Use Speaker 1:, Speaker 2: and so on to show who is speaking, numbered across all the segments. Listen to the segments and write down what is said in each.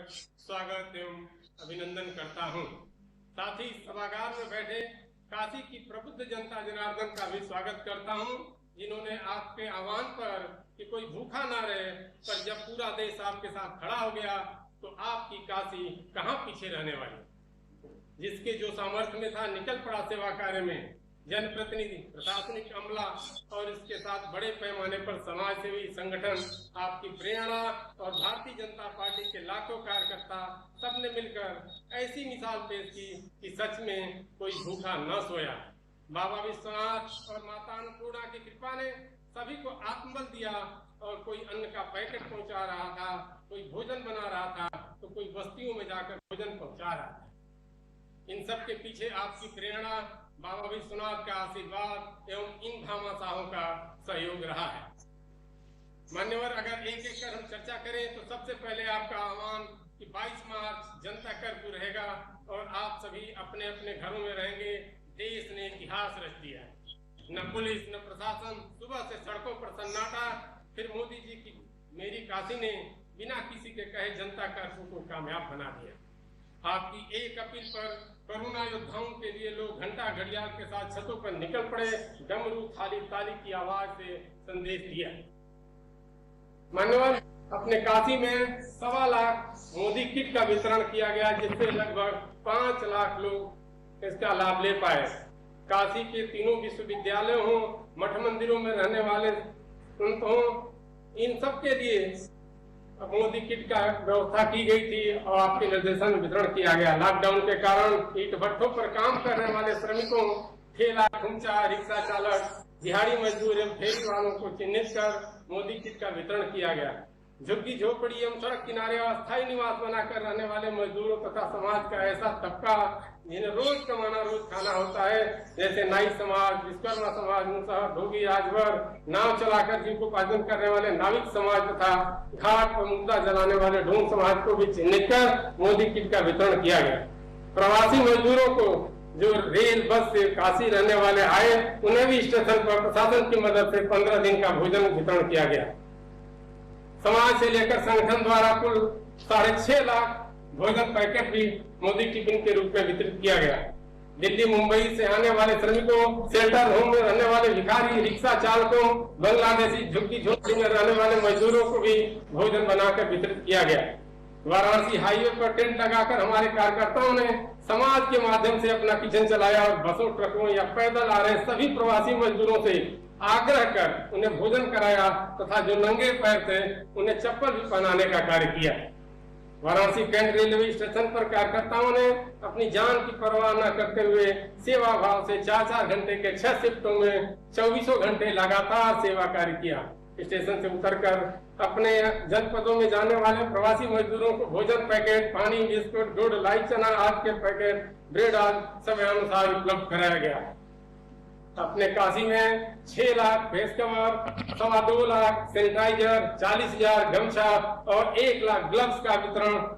Speaker 1: स्वागत एवं अभिनंदन करता हूं। साथ ही सभागार में बैठे काशी की प्रबुद्ध जनता जनार्दन का भी स्वागत करता हूं, जिन्होंने आपके आह्वान पर कि कोई भूखा ना रहे, पर जब पूरा देश आपके साथ खड़ा हो गया तो आपकी काशी कहां पीछे रहने वाली। जिसके जो सामर्थ्य में था निकल पड़ा सेवा कार्य में। जनप्रतिनिधि, प्रशासनिक अमला और इसके साथ बड़े पैमाने पर समाज सेवी संगठन, आपकी प्रेरणा और भारतीय जनता पार्टी के लाखों कार्यकर्ता सबने मिलकर ऐसी मिसाल पेश की कि सच में कोई भूखा न सोया। बाबा विश्वनाथ और माता अन्नपूर्णा की कृपा ने सभी को आत्मबल दिया और कोई अन्न का पैकेट पहुंचा रहा था, कोई भोजन बना रहा था, तो कोई बस्तियों में जाकर भोजन पहुंचा रहा था। इन सब के पीछे आपकी प्रेरणा, बाबा विश्वनाथ का आशीर्वाद एवं इन भामाशाहों का सहयोग रहा है। मान्यवर, अगर एक एक कर हम चर्चा करें तो सबसे पहले आपका आह्वान कि 22 मार्च जनता कर्फ्यू रहेगा और आप सभी अपने अपने घरों में रहेंगे। देश ने इतिहास रच दिया है, न पुलिस न प्रशासन, सुबह से सड़कों पर सन्नाटा। फिर मोदी जी की मेरी काशी ने बिना किसी के कहे जनता कर्फ्यू को कामयाब बना दिया। आपकी एक अपील पर कोरोना योद्धाओं के लिए लोग घंटा घड़ियाल के साथ छतों पर निकल पड़े, डमरू थाली ताली की आवाज से संदेश दिया। मान्यवर, अपने काशी में 1.25 लाख मोदी किट का वितरण किया गया, जिससे लगभग 5 लाख लोग इसका लाभ ले पाए। काशी के तीनों विश्वविद्यालयों हो, मठ मंदिरों में रहने वाले संत हो, इन सब के लिए मोदी किट का व्यवस्था की गई थी और आपके निर्देशन में वितरण किया गया। लॉकडाउन के कारण ईंट भट्ठों पर काम करने वाले श्रमिकों, ठेला खुमचा, रिक्शा चालक, दिहाड़ी मजदूर एवं फेरी वालों को चिन्हित कर मोदी किट का वितरण किया गया। झुग्गी झोपड़ी एवं सड़क किनारे अस्थायी निवास बनाकर रहने वाले मजदूरों तथा समाज का ऐसा तबका जिन्हें रोज कमाना रोज खाना होता है, जैसे नाई समाज, विश्वकर्मा समाज, मुसहर, धोबी, राजभर, नाव चलाकर जीविकोपार्जन करने वाले नाविक समाज तथा घाट पर मुद्दा जलाने वाले ढोंग समाज को भी चिन्हित कर मोदी किट का वितरण किया गया। प्रवासी मजदूरों को जो रेल बस से काशी रहने वाले आए, उन्हें भी स्टेशन पर प्रशासन की मदद से 15 दिन का भोजन वितरण किया गया। समाज से लेकर संगठन द्वारा कुल 6.5 लाख भोजन पैकेट भी मोदी टिफिन के रूप में वितरित किया गया। दिल्ली मुंबई से आने वाले श्रमिकों, शेल्टर होम में रहने वाले भिखारी, रिक्शा चालकों, बांग्लादेशी झुग्गी झोपड़ी में रहने वाले मजदूरों को भी भोजन बनाकर वितरित किया गया। वाराणसी हाईवे पर टेंट लगाकर हमारे कार्यकर्ताओं ने समाज के माध्यम से अपना किचन चलाया और बसों, ट्रकों या पैदल आ रहे सभी प्रवासी मजदूरों से आग्रह कर उन्हें भोजन कराया तथा जो नंगे पैर थे उन्हें चप्पल भी पहनाने का कार्य किया। वाराणसी कैंट रेलवे स्टेशन पर कार्यकर्ताओं ने अपनी जान की परवाह न करते हुए सेवा भाव से 4-4 घंटे के 6 शिफ्टों में 24 घंटे लगातार सेवा कार्य किया। स्टेशन से उतरकर अपने जनपदों में जाने वाले प्रवासी मजदूरों को भोजन पैकेट, पानी, बिस्कुट, गुड़, लाई चना आदि के पैकेट, ब्रेड आदि समय अनुसार उपलब्ध कराया गया। अपने काशी में 6 lakh face cover, 2.25 lakh sanitizer, 40,000 गमछा और 1 लाख ग्लव्स का वितरण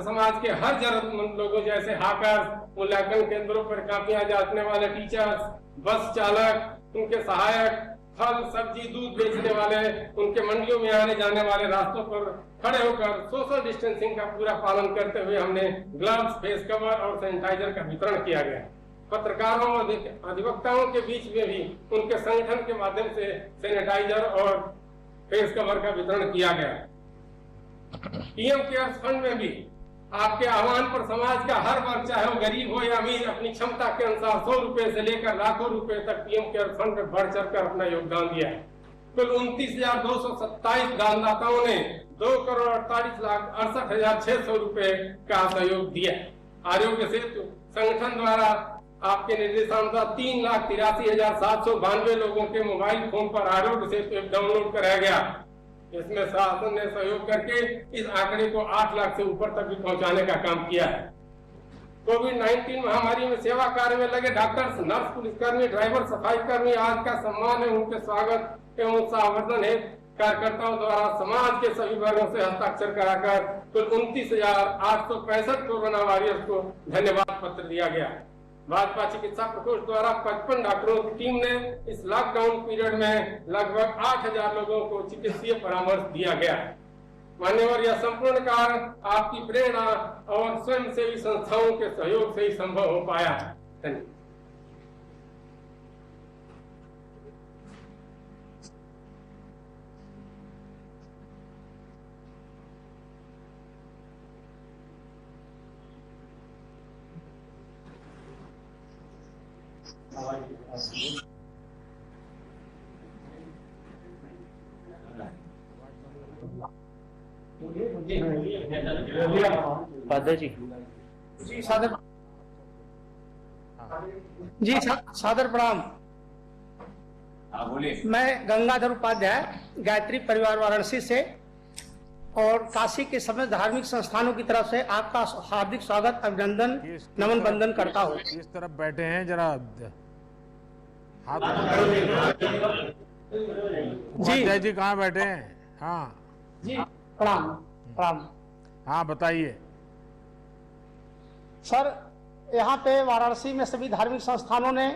Speaker 1: समाज के हर जरूरतमंद लोगों जैसे हाकर, मूल्यांकन केंद्रों पर कापियां जांचने वाले टीचर्स, बस चालक, उनके सहायक, फल सब्जी दूध बेचने वाले, उनके मंडियों में आने जाने वाले रास्तों पर खड़े होकर सोशल डिस्टेंसिंग का पूरा पालन करते हुए हमने ग्लव्स, फेस कवर और सैनिटाइजर का वितरण किया गया। पत्रकारों और अधिवक्ताओं के बीच में भी उनके संगठन के माध्यम से सैनिटाइजर और फेस कवर का वितरण किया गया। पीएम केयर्स फंड में भी आपके आह्वान पर समाज का हर वर्ग, चाहे वो गरीब हो या अमीर, अपनी क्षमता के अनुसार 100 रुपए से लेकर लाखों रुपए तक पीएम केयर्स फंड में बढ़ चढ़ कर अपना योगदान दिया है। कुल 29,227 दानदाताओं ने 2,48,68,600 रुपए का सहयोग दिया। आरोग्य सेतु संगठन द्वारा आपके निर्देशानुसार 3,83,792 लोगों के मोबाइल फोन पर आरोग्य सेतु ऐप डाउनलोड कराया गया। इसमें शासन ने सहयोग करके इस आंकड़े को 8 लाख से ऊपर तक भी पहुंचाने का काम किया है। कोविड-19 महामारी में सेवा कार्य में लगे डॉक्टर्स, नर्स, पुलिसकर्मी, ड्राइवर, सफाई कर्मी आज का सम्मान है उनके स्वागत एवं उत्साहवर्धन है। कार्यकर्ताओं द्वारा समाज के सभी वर्गों से हस्ताक्षर कराकर कुल 29,865 कोरोना वॉरियर्स को धन्यवाद पत्र दिया गया। भाजपा चिकित्सा प्रकोष्ठ द्वारा 55 डॉक्टरों की टीम ने इस लॉकडाउन पीरियड में लगभग 8,000 लोगों को चिकित्सीय परामर्श दिया गया। मान्यवर, यह संपूर्ण कार्य आपकी प्रेरणा और स्वयंसेवी संस्थाओं के सहयोग से ही संभव हो पाया है। धन्यवाद।
Speaker 2: जी सादर प्रणाम। मैं गंगाधर उपाध्याय, गायत्री परिवार वाराणसी से, और काशी के समस्त धार्मिक संस्थानों की तरफ से आपका हार्दिक स्वागत, अभिनंदन, नमन बंदन करता हूँ।
Speaker 3: इस तरफ बैठे हैं, जरा हाथ
Speaker 2: जी
Speaker 3: जी कहाँ बैठे हैं? हाँ
Speaker 2: जी प्रणाम प्रणाम।
Speaker 3: हाँ बताइए
Speaker 2: सर, यहाँ पे वाराणसी में सभी धार्मिक संस्थानों ने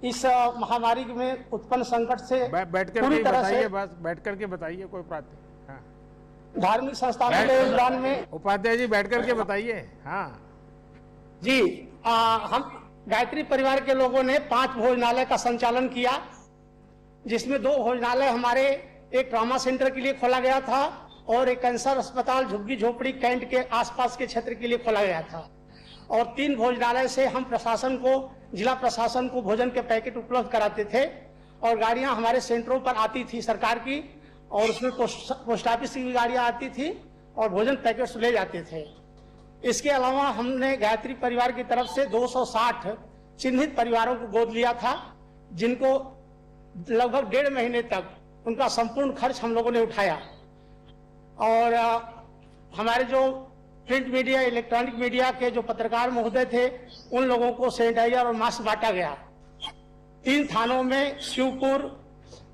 Speaker 2: इस महामारी में उत्पन्न संकट से
Speaker 3: बैठ कर
Speaker 2: पूरी
Speaker 3: के
Speaker 2: तरह
Speaker 3: बताइए,
Speaker 2: से
Speaker 3: बस बैठ कर के बताइए, कोई बात नहीं। हाँ
Speaker 2: धार्मिक संस्थानों के योगदान में
Speaker 3: उपाध्याय जी बैठ कर के बताइए। हाँ
Speaker 2: जी हम गायत्री परिवार के लोगों ने 5 भोजनालय का संचालन किया, जिसमें 2 भोजनालय हमारे एक ट्रॉमा सेंटर के लिए खोला गया था और एक कैंसर अस्पताल झुग्गी झोपड़ी कैंट के आसपास के क्षेत्र के लिए खोला गया था। और 3 भोजनालय से हम प्रशासन को, जिला प्रशासन को भोजन के पैकेट उपलब्ध कराते थे और गाड़ियां हमारे सेंटरों पर आती थी सरकार की, और उसमें पोस्ट ऑफिस की भी गाड़ियां आती थी और भोजन पैकेट्स ले जाते थे। इसके अलावा हमने गायत्री परिवार की तरफ से 260 चिन्हित परिवारों को गोद लिया था, जिनको लगभग 1.5 महीने तक उनका संपूर्ण खर्च हम लोगों ने उठाया। और हमारे जो प्रिंट मीडिया, इलेक्ट्रॉनिक मीडिया के जो पत्रकार महोदय थे, उन लोगों को सैनिटाइजर और मास्क बांटा गया। 3 थानों में, शिवपुर,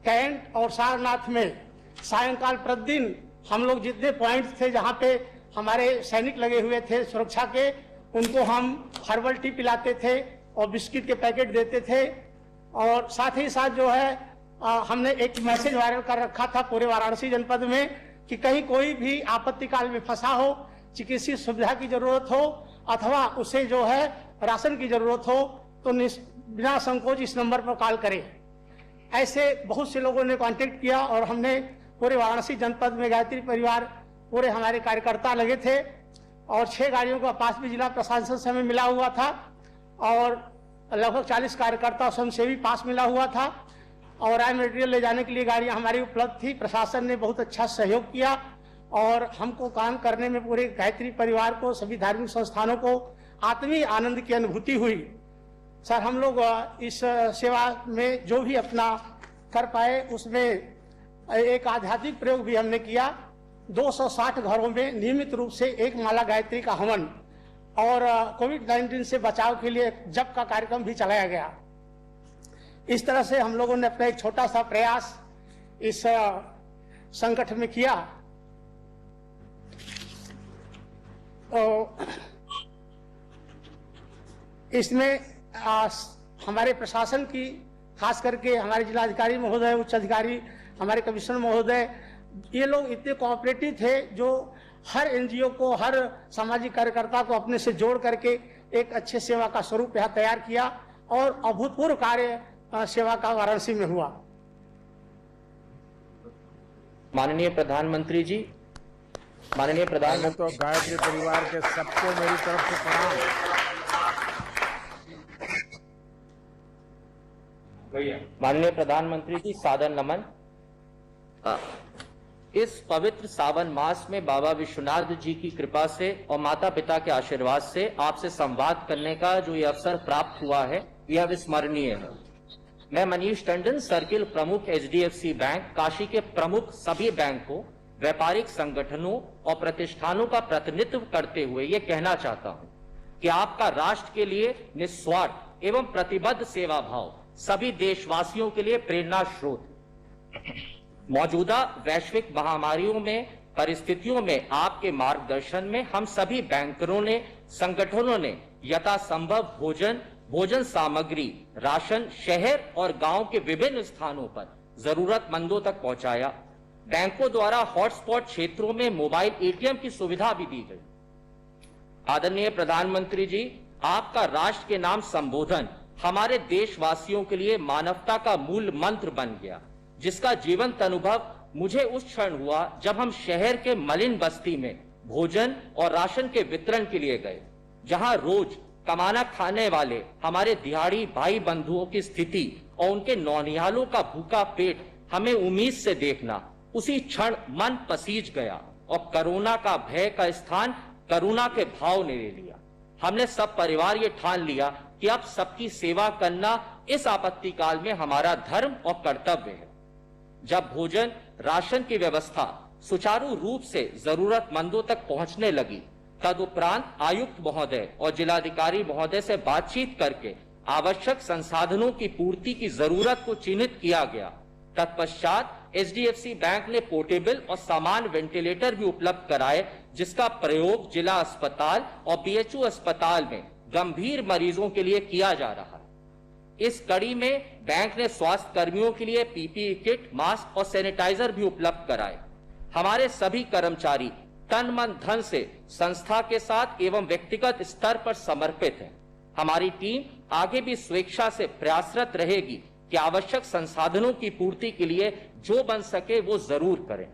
Speaker 2: कैंट और सारनाथ में सायंकाल प्रतिदिन हम लोग जितने पॉइंट्स थे जहां पे हमारे सैनिक लगे हुए थे सुरक्षा के, उनको हम हर्बल टी पिलाते थे और बिस्किट के पैकेट देते थे। और साथ ही साथ जो है हमने एक मैसेज वायरल कर रखा था पूरे वाराणसी जनपद में कि कहीं कोई भी आपत्ति काल में फंसा हो, चिकित्सीय सुविधा की जरूरत हो अथवा उसे जो है राशन की जरूरत हो, तो बिना संकोच इस नंबर पर कॉल करें। ऐसे बहुत से लोगों ने कांटेक्ट किया और हमने पूरे वाराणसी जनपद में गायत्री परिवार, पूरे हमारे कार्यकर्ता लगे थे और 6 गाड़ियों का पास भी जिला प्रशासन से हमें मिला हुआ था और लगभग 40 कार्यकर्ता स्वयंसेवी पास मिला हुआ था और राय मटेरियल ले जाने के लिए गाड़ियां हमारी उपलब्ध थी। प्रशासन ने बहुत अच्छा सहयोग किया और हमको काम करने में पूरे गायत्री परिवार को, सभी धार्मिक संस्थानों को आत्मीय आनंद की अनुभूति हुई। सर, हम लोग इस सेवा में जो भी अपना कर पाए उसमें एक आध्यात्मिक प्रयोग भी हमने किया। 260 घरों में नियमित रूप से 1 माला गायत्री का हवन और कोविड-19 से बचाव के लिए जप का कार्यक्रम भी चलाया गया। इस तरह से हम लोगों ने अपना एक छोटा सा प्रयास इस संकट में किया। तो इसमें हमारे प्रशासन की, खास करके हमारे जिलाधिकारी महोदय, उच्च अधिकारी, हमारे कमिश्नर महोदय, ये लोग इतने कोऑपरेटिव थे जो हर एनजीओ को, हर सामाजिक कार्यकर्ता को अपने से जोड़ करके एक अच्छे सेवा का स्वरूप यहाँ तैयार किया और अभूतपूर्व कार्य सेवा का वाराणसी में हुआ।
Speaker 4: माननीय प्रधानमंत्री जी, माननीय प्रधानमंत्री,
Speaker 3: तो गायत्री परिवार के सबको मेरी तरफ से प्रणाम।
Speaker 4: माननीय प्रधानमंत्री जी, सादर नमन। इस पवित्र सावन मास में बाबा विश्वनाथ जी की कृपा से और माता पिता के आशीर्वाद से आपसे संवाद करने का जो ये अवसर प्राप्त हुआ है, यह अविस्मरणीय है। मैं मनीष टंडन, सर्किल प्रमुख HDFC बैंक, काशी के प्रमुख सभी बैंकों, व्यापारिक संगठनों और प्रतिष्ठानों का प्रतिनिधित्व करते हुए ये कहना चाहता हूं कि आपका राष्ट्र के लिए निस्वार्थ एवं प्रतिबद्ध सेवा भाव सभी देशवासियों के लिए प्रेरणा स्रोत। मौजूदा वैश्विक महामारियों में परिस्थितियों में आपके मार्गदर्शन में हम सभी बैंकरों ने, संगठनों ने यथासंभव भोजन सामग्री, राशन शहर और गांव के विभिन्न स्थानों पर जरूरतमंदों तक पहुंचाया। बैंकों द्वारा हॉटस्पॉट क्षेत्रों में मोबाइल एटीएम की सुविधा भी दी गई। आदरणीय प्रधानमंत्री जी, आपका राष्ट्र के नाम संबोधन हमारे देशवासियों के लिए मानवता का मूल मंत्र बन गया, जिसका जीवंत अनुभव मुझे उस क्षण हुआ जब हम शहर के मलिन बस्ती में भोजन और राशन के वितरण के लिए गए, जहां रोज कमाना खाने वाले हमारे दिहाड़ी भाई बंधुओं की स्थिति और उनके नौनिहालों का भूखा पेट हमें उम्मीद से देखना उसी क्षण मन पसीज गया और कोरोना का भय का स्थान करुणा के भाव ने ले लिया। हमने सब परिवार ये ठान लिया कि अब सबकी सेवा करना इस आपत्ति काल में हमारा धर्म और कर्तव्य है। जब भोजन राशन की व्यवस्था सुचारू रूप से जरूरतमंदों तक पहुंचने लगी, तदुपरांत आयुक्त महोदय और जिलाधिकारी महोदय से बातचीत करके आवश्यक संसाधनों की पूर्ति की जरूरत को चिन्हित किया गया। तत्पश्चात एचडीएफसी बैंक ने पोर्टेबल और सामान वेंटिलेटर भी उपलब्ध कराए, जिसका प्रयोग जिला अस्पताल और बीएचयू अस्पताल में गंभीर मरीजों के लिए किया जा रहा है। इस कड़ी में बैंक ने स्वास्थ्य कर्मियों के लिए पीपीई किट, मास्क और सैनिटाइजर भी उपलब्ध कराए। हमारे सभी कर्मचारी तन मन धन से संस्था के साथ एवं व्यक्तिगत स्तर पर समर्पित है। हमारी टीम आगे भी स्वेच्छा से प्रयासरत रहेगी कि आवश्यक संसाधनों की पूर्ति के लिए जो बन सके वो जरूर करें।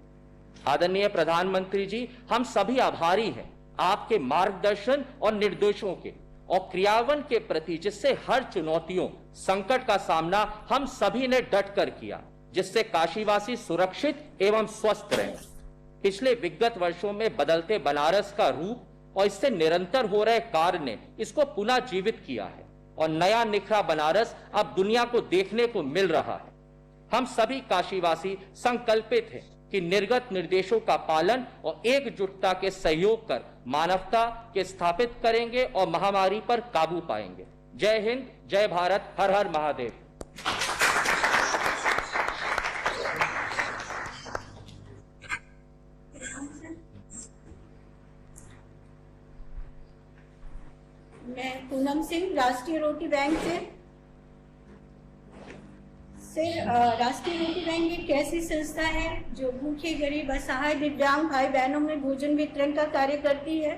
Speaker 4: आदरणीय प्रधानमंत्री जी, हम सभी आभारी हैं आपके मार्गदर्शन और निर्देशों के और क्रियान्वयन के प्रति, जिससे हर चुनौतियों संकट का सामना हम सभी ने डट कर किया, जिससे काशीवासी सुरक्षित एवं स्वस्थ रहे। पिछले विगत वर्षों में बदलते बनारस का रूप और इससे निरंतर हो रहे कार्य ने इसको पुनः जीवित किया है और नया निखरा बनारस अब दुनिया को देखने को मिल रहा है। हम सभी काशीवासी संकल्पित हैं कि निर्गत निर्देशों का पालन और एकजुटता के सहयोग कर मानवता के स्थापित करेंगे और महामारी पर काबू पाएंगे। जय हिंद, जय भारत, हर हर महादेव।
Speaker 5: मैं पूनम सिंह राष्ट्रीय रोटी बैंक से राष्ट्रीय रोटी बैंक एक ऐसी संस्था है जो भूखे, गरीब, असहाय, दिव्यांग भाई बहनों में भोजन वितरण का कार्य करती है।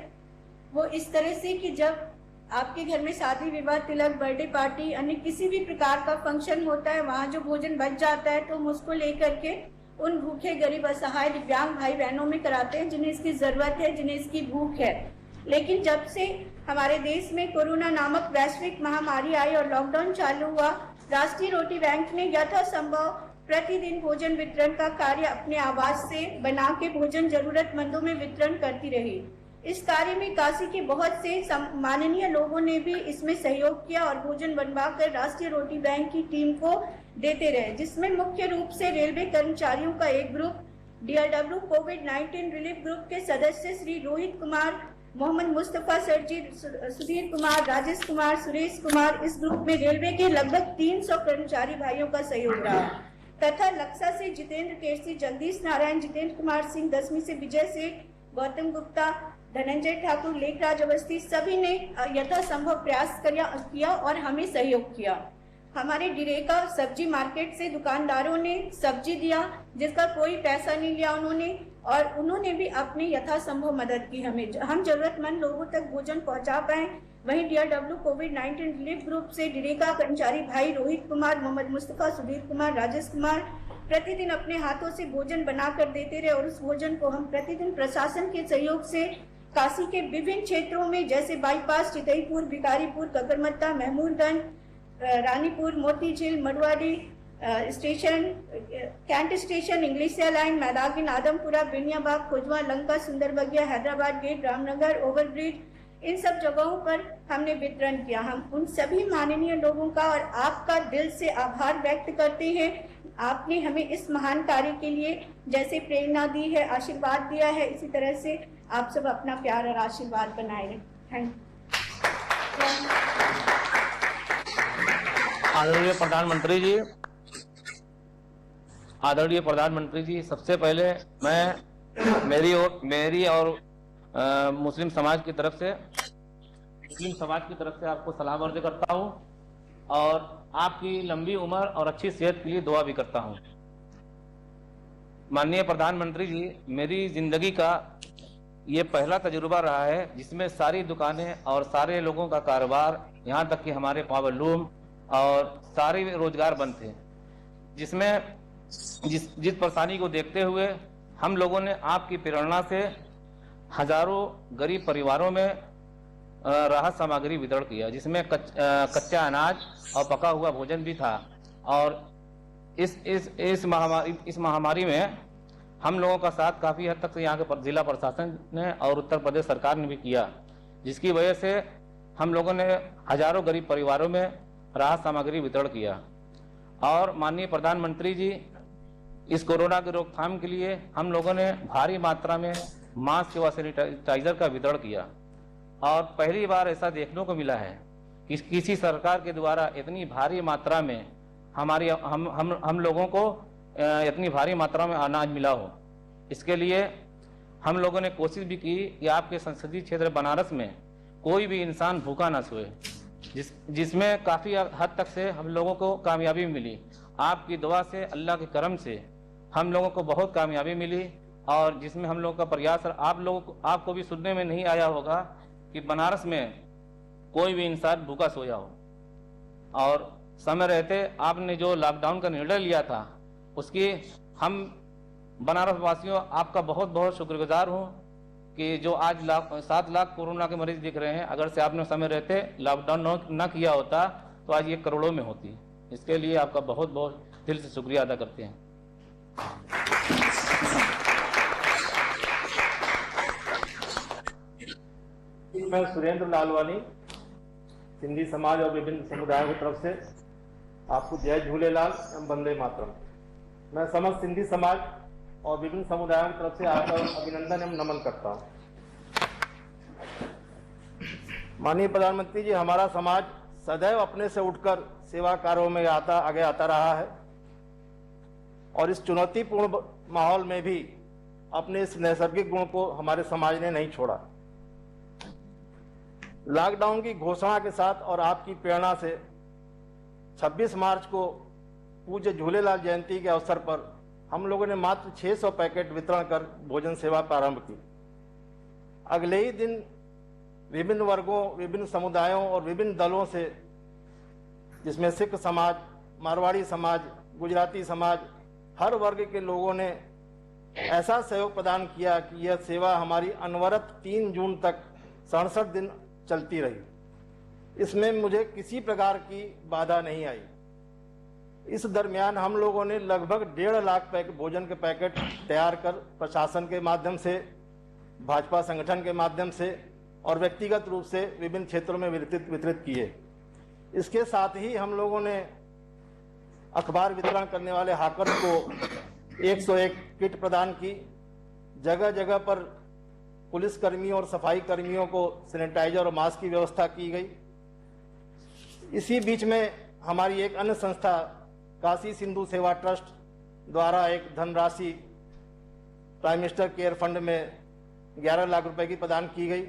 Speaker 5: वो इस तरह से कि जब आपके घर में शादी विवाह, तिलक, बर्थडे पार्टी, अन्य किसी भी प्रकार का फंक्शन होता है, वहाँ जो भोजन बच जाता है तो हम उसको लेकर के उन भूखे, गरीब, असहाय, दिव्यांग भाई बहनों में कराते हैं जिन्हें इसकी जरूरत है, जिन्हें इसकी भूख है। लेकिन जब से हमारे देश में कोरोना नामक वैश्विक महामारी आई और लॉकडाउन चालू हुआ, राष्ट्रीय रोटी बैंक ने यथासंभव प्रतिदिन भोजन वितरण का कार्य अपने आवास से बना के भोजन जरूरतमंदों में वितरण करती रही। इस कार्य में काशी के बहुत से माननीय लोगों ने भी इसमें सहयोग किया और भोजन बनवा कर राष्ट्रीय रोटी बैंक की टीम को देते रहे, जिसमें मुख्य रूप से रेलवे कर्मचारियों का एक ग्रुप, DRW कोविड-19 रिलीफ ग्रुप के सदस्य श्री रोहित कुमार, मोहम्मद मुस्तफा सरजी, सुधीर कुमार, राजेश कुमार, सुरेश कुमार, इस ग्रुप में रेलवे के लगभग 300 कर्मचारी भाइयों का सहयोग रहा तथा लक्सा से जितेंद्र केसरी, जगदीश नारायण, जितेंद्र कुमार सिंह, 10वीं से विजय सेठ, गौतम गुप्ता, धनंजय ठाकुर, लेखराज अवस्थी, सभी ने यथासंभव प्रयास किया और हमें सहयोग किया। हमारे डिरेका सब्जी मार्केट से दुकानदारों ने सब्जी दिया, जिसका कोई पैसा नहीं लिया उन्होंने, और उन्होंने भी अपनी यथासंभव मदद की हमें, हम जरूरतमंद लोगों तक भोजन पहुंचा पाए। वहीं DRW कोविड-19 रिलीफ ग्रुप से डिरेका कर्मचारी भाई रोहित कुमार, मोहम्मद मुस्तफा, सुधीर कुमार, राजेश कुमार प्रतिदिन अपने हाथों से भोजन बनाकर देते रहे और उस भोजन को हम प्रतिदिन प्रशासन के सहयोग से काशी के विभिन्न क्षेत्रों में जैसे bypass, Chitaipur, Bhikharipur, Kakarmatta, Mahmudganj, Ranipur, Motijheel, Madwadi station, cantt station, Englishiya line, Maidagin, Adampura, Beniabagh, Khojwa, Lanka, Sundarbagiya, Hyderabad gate, Ramnagar, overbridge, इन सब जगहों पर हमने वितरण किया। हम उन सभी माननीय लोगों का और आपका दिल से आभार व्यक्त करते हैं। आपने हमें इस महान कार्य के लिए जैसे प्रेरणा दी है, आशीर्वाद दिया है, इसी तरह से आप सब अपना प्यार और आशीर्वाद बनाए रखें। Thank you.
Speaker 3: आदरणीय प्रधानमंत्री जी, सबसे पहले मैं मेरी और मुस्लिम समाज की तरफ से आपको सलाम अर्ज करता हूं और आपकी लंबी उम्र और अच्छी सेहत के लिए दुआ भी करता हूं। माननीय प्रधानमंत्री जी, मेरी जिंदगी का ये पहला तजुर्बा रहा है जिसमें सारी दुकानें और सारे लोगों का कारोबार, यहाँ तक कि हमारे पावर लूम और सारे रोजगार बंद थे, जिसमें जिस परेशानी को देखते हुए हम लोगों ने आपकी प्रेरणा से हजारों गरीब परिवारों में राहत सामग्री वितरण किया, जिसमें कच्चा अनाज और पका हुआ भोजन भी था। और इस महामारी में हम लोगों का साथ काफी हद तक यहाँ के जिला प्रशासन ने और उत्तर प्रदेश सरकार ने भी किया, जिसकी वजह से हम लोगों ने हजारों गरीब परिवारों में राहत सामग्री वितरण किया। और माननीय प्रधानमंत्री जी, इस कोरोना की रोकथाम के लिए हम लोगों ने भारी मात्रा में मास्क व सैनिटाइजर का वितरण किया। और पहली बार ऐसा देखने को मिला है कि किसी सरकार के द्वारा इतनी भारी मात्रा में हम लोगों को इतनी भारी मात्रा में अनाज मिला हो। इसके लिए हम लोगों ने कोशिश भी की कि आपके संसदीय क्षेत्र बनारस में कोई भी इंसान भूखा ना सोए, जिसमें काफी हद तक से हम लोगों को कामयाबी मिली। आपकी दुआ से, अल्लाह के करम से हम लोगों को बहुत कामयाबी मिली, और जिसमें हम लोगों का प्रयास, आपको भी सुनने में नहीं आया होगा कि बनारस में कोई भी इंसान भूखा सोया हो। और समय रहते आपने जो लॉकडाउन का निर्णय लिया था, उसकी हम बनारस वासियों आपका बहुत बहुत शुक्रगुजार हूँ कि जो आज 7 लाख कोरोना के मरीज दिख रहे हैं, अगर से आपने समय रहते लॉकडाउन न किया होता तो आज ये करोड़ों में होती। इसके लिए आपका बहुत बहुत दिल से शुक्रिया अदा करते हैं।
Speaker 6: मैं सुरेंद्र लालवानी, सिंधी समाज और विभिन्न समुदायों की तरफ से आपको जय झूलेलाल एवं वंदे मातरम। मैं समस्त सिंधी समाज और विभिन्न समुदायों की तरफ से आपका अभिनंदन एवं नमन करता हूँ। माननीय प्रधानमंत्री जी, हमारा समाज सदैव अपने से उठकर सेवा कार्यों में आगे आता रहा है, और इस चुनौतीपूर्ण माहौल में भी अपने इस नैसर्गिक गुण को हमारे समाज ने नहीं छोड़ा। लॉकडाउन की घोषणा के साथ और आपकी प्रेरणा से 26 मार्च को पूज्य झूलेलाल जयंती के अवसर पर हम लोगों ने मात्र 600 पैकेट वितरण कर भोजन सेवा प्रारंभ की। अगले ही दिन विभिन्न वर्गों, विभिन्न समुदायों और विभिन्न दलों से, जिसमें सिख समाज, मारवाड़ी समाज, गुजराती समाज, हर वर्ग के लोगों ने ऐसा सहयोग प्रदान किया कि यह सेवा हमारी अनवरत 3 जून तक 67 दिन चलती रही। इसमें मुझे किसी प्रकार की बाधा नहीं आई। इस दरमियान हम लोगों ने लगभग 1.5 लाख भोजन के पैकेट तैयार कर प्रशासन के माध्यम से, भाजपा संगठन के माध्यम से और व्यक्तिगत रूप से विभिन्न क्षेत्रों में वितरित किए। इसके साथ ही हम लोगों ने अखबार वितरण करने वाले हाकर्स को 101 किट प्रदान की। जगह जगह पर पुलिस कर्मियों और सफाई कर्मियों को सैनिटाइजर और मास्क की व्यवस्था की गई। इसी बीच में हमारी एक अन्य संस्था काशी सिंधु सेवा ट्रस्ट द्वारा एक धनराशि प्राइम मिनिस्टर केयर फंड में 11 लाख रुपए की प्रदान की गई।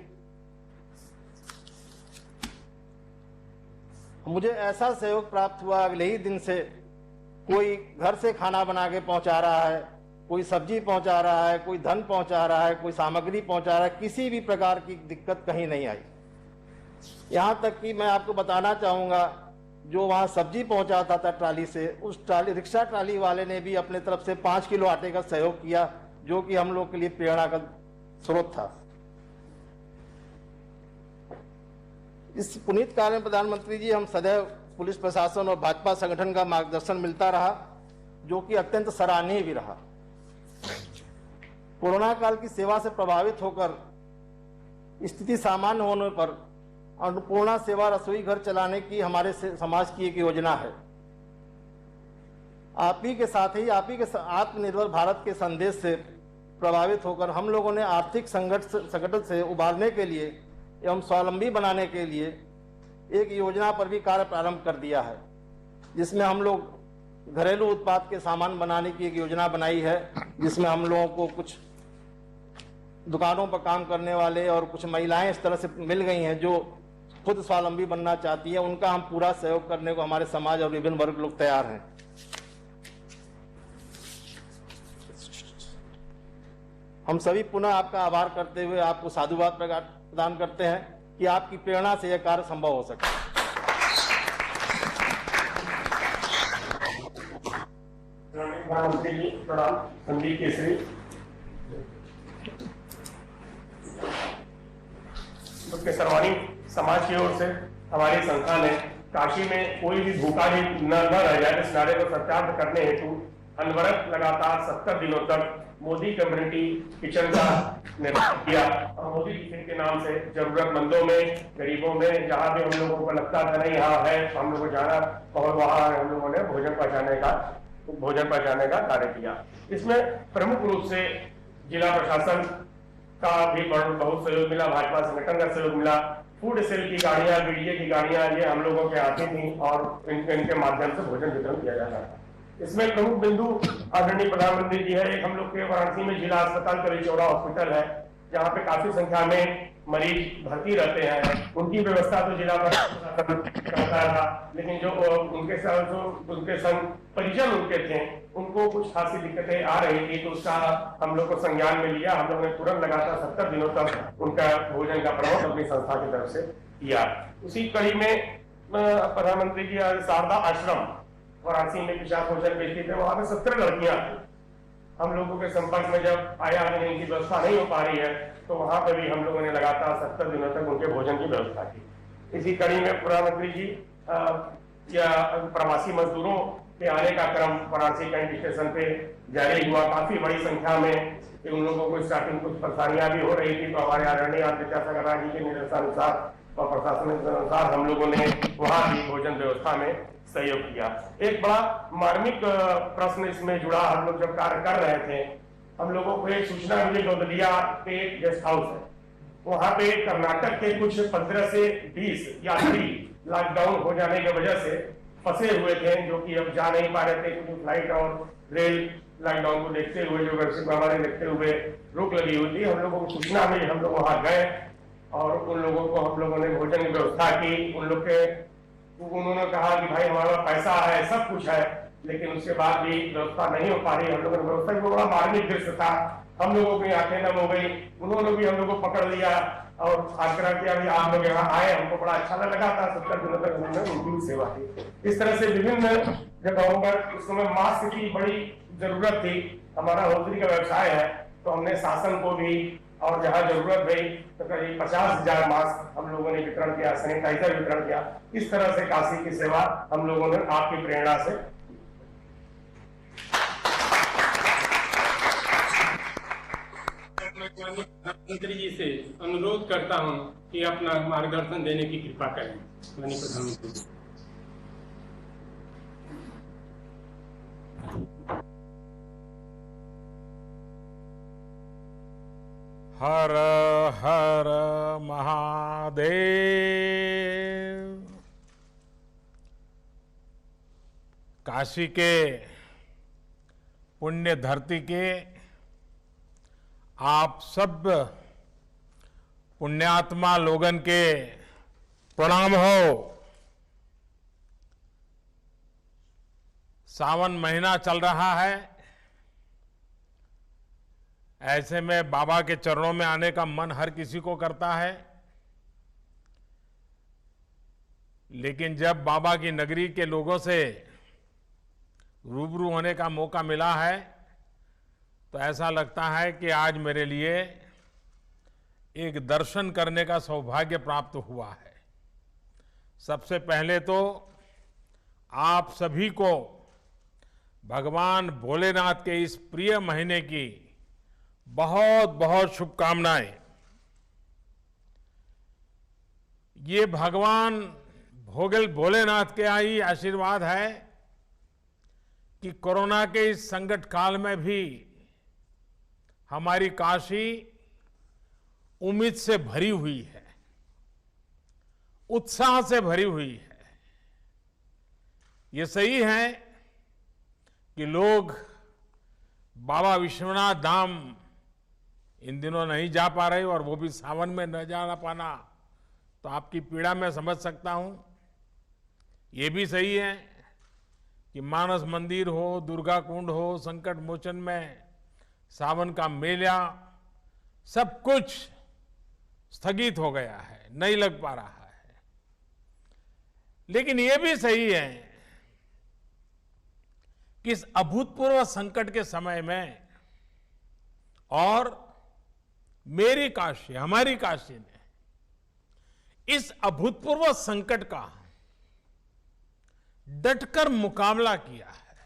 Speaker 6: मुझे ऐसा सहयोग प्राप्त हुआ, अगले ही दिन से कोई घर से खाना बना के पहुंचा रहा है, कोई सब्जी पहुंचा रहा है, कोई धन पहुंचा रहा है, कोई सामग्री पहुंचा रहा है। किसी भी प्रकार की दिक्कत कहीं नहीं आई। यहाँ तक कि मैं आपको बताना चाहूँगा, जो वहाँ सब्जी पहुंचाता था ट्राली से, उस रिक्शा ट्राली वाले ने भी अपने तरफ से 5 किलो आटे का सहयोग किया, जो कि हम लोग के लिए प्रेरणा का स्रोत था। इस पुनीत काल में प्रधानमंत्री जी, हम सदैव पुलिस प्रशासन और भाजपा संगठन का मार्गदर्शन मिलता रहा, जो कि अत्यंत सराहनीय भी रहा। कोरोना काल की सेवा से प्रभावित होकर स्थिति सामान्य होने पर अन्नपूर्णा सेवा रसोई घर चलाने की हमारे समाज की एक योजना है। आप ही के साथ ही आप ही के आत्मनिर्भर भारत के संदेश से प्रभावित होकर हम लोगों ने आर्थिक संकट से उबारने के लिए एवं स्वावलंबी बनाने के लिए एक योजना पर भी कार्य प्रारंभ कर दिया है, जिसमें हम लोग घरेलू उत्पाद के सामान बनाने की एक योजना बनाई है, जिसमें हम लोगों को कुछ दुकानों पर काम करने वाले और कुछ महिलाएं इस तरह से मिल गई हैं जो खुद स्वावलंबी बनना चाहती है। उनका हम पूरा सहयोग करने को हमारे समाज और विभिन्न वर्ग लोग तैयार हैं। हम सभी पुनः आपका आभार करते हुए आपको साधुवाद प्रदान करते हैं कि आपकी प्रेरणा से यह कार्य संभव हो सके।
Speaker 1: प्रधानमंत्री जी प्रणाम। संदीप केसरी। उसके सर्वानी समाज की ओर से हमारी संस्था ने काशी में कोई भी भूखा न रह जाए इस नारे को सत्यार्थ करने हेतु अनवरत लगातार 70 दिनों तक मोदी कम्युनिटी किचन का निर्माण किया और मोदी किचन के नाम से जरूरतमंदों में, गरीबों में, जहां भी हम लोगों को लगता था नहीं यहाँ है हम लोगों को जाना और वहां हम लोगों ने भोजन पहुंचाने का कार्य किया। इसमें प्रमुख रूप से जिला प्रशासन का भी बहुत सहयोग मिला, भाजपा संगठन का सहयोग मिला। फूड सेल की गाड़ियां, बीडीए की गाड़ियां ये हम लोगों के आती थी और इनके माध्यम से भोजन वितरण किया जाता था। इसमें प्रमुख बिंदु आदरणीय प्रधानमंत्री जी है। एक हम लोग के वाराणसी में जिला अस्पताल कलीचौड़ा हॉस्पिटल है जहाँ पे काफी संख्या में मरीज भर्ती रहते हैं। उनकी व्यवस्था तो जिला प्रशासन करता था, लेकिन जो उनके साथ जो उनके संग परिजन उनके थे उनको कुछ खासी दिक्कतें आ रही थी, तो उसका हम लोग को संज्ञान में लिया। हम लोग ने तुरंत लगातार 70 दिनों तक उनका भोजन का प्रबंध अपनी संस्था की तरफ से किया। उसी कड़ी में प्रधानमंत्री जी शारदा आश्रम वाराणसी में विशाल भोजन बेचते थे, वहां पे 17 लड़कियां हम लोगों के संपर्क में जब आया कि इनकी व्यवस्था नहीं हो पा रही है तो वहां पे भी हम लोगों ने लगातार 70 दिनों तक उनके भोजन की व्यवस्था की। इसी कड़ी में प्रधानमंत्री जी या प्रवासी मजदूरों के आने का क्रम वाराणसी कैंट स्टेशन पे जारी हुआ। काफी बड़ी संख्या में उन लोगों को स्टार्टिंग कुछ परेशानियां भी हो रही थी, तो हमारे आदरणीय विद्यासागर राय जी के निर्देशानुसार और प्रशासन के अनुसार हम लोगों ने वहां भी भोजन व्यवस्था में सहयोग किया। एक बड़ा मार्मिक प्रश्न इसमें जुड़ा। हम लोग जब कार्य कर रहे थे हम लोगों को एक सूचना मिली, गौदलिया पे एक गेस्ट हाउस है, वहां पे कर्नाटक के कुछ 15 से 20 यात्री लॉकडाउन हो जाने की वजह से फंसे हुए थे, जो कि अब जा नहीं पा रहे थे क्योंकि फ्लाइट और रेल लॉकडाउन को देखते हुए, जो वैश्विक महामारी देखते हुए रोक लगी हुई थी। हम लोगों को सूचना मिली, हम लोग वहां गए और उन लोगों को हम लोगों ने भोजन की व्यवस्था की। उन्होंने कहा कि भाई हमारा पैसा है, सब कुछ है, लेकिन उसके बाद भी व्यवस्था नहीं हो पा रही। हम लोगों ने व्यवस्था की, बड़ा मार्मिक दृश्य था। हम लोगों की आंखें नम हो गई। उन्होंने भी हम लोग को पकड़ लिया और आग्रह किया कि आप लोग यहाँ आए, हमको बड़ा अच्छा लगा था। 70 दिनों तक उन्होंने उनकी सेवा की। इस तरह से विभिन्न जगहों पर उस समय मास्क की बड़ी जरूरत थी। हमारा होटल का व्यवसाय है, तो हमने शासन को भी और जहां जरूरत भई तो करीब 50,000 मास्क हम लोगों ने वितरण किया, सैनिटाइजर वितरण किया। इस तरह से काशी की सेवा हम लोगों ने आपकी प्रेरणा से प्रधानमंत्री जी से अनुरोध करता हूं कि अपना मार्गदर्शन देने की कृपा करें। माननीय प्रधानमंत्री जी।
Speaker 7: हर हर महादेव। काशी के पुण्य धरती के आप सब पुण्यात्मा लोगन के प्रणाम हो। सावन महीना चल रहा है, ऐसे में बाबा के चरणों में आने का मन हर किसी को करता है, लेकिन जब बाबा की नगरी के लोगों से रूबरू होने का मौका मिला है तो ऐसा लगता है कि आज मेरे लिए एक दर्शन करने का सौभाग्य प्राप्त हुआ है। सबसे पहले तो आप सभी को भगवान भोलेनाथ के इस प्रिय महीने की बहुत बहुत शुभकामनाएं। ये भगवान भोलेनाथ के ही आशीर्वाद है कि कोरोना के इस संकट काल में भी हमारी काशी उम्मीद से भरी हुई है, उत्साह से भरी हुई है। ये सही है कि लोग बाबा विश्वनाथ धाम इन दिनों नहीं जा पा रहे और वो भी सावन में न जा पाना, तो आपकी पीड़ा मैं समझ सकता हूं। ये भी सही है कि मानस मंदिर हो, दुर्गा कुंड हो, संकट मोचन में सावन का मेला सब कुछ स्थगित हो गया है, नहीं लग पा रहा है। लेकिन ये भी सही है कि इस अभूतपूर्व संकट के समय में और मेरी काशी, हमारी काशी ने इस अभूतपूर्व संकट का डटकर मुकाबला किया है।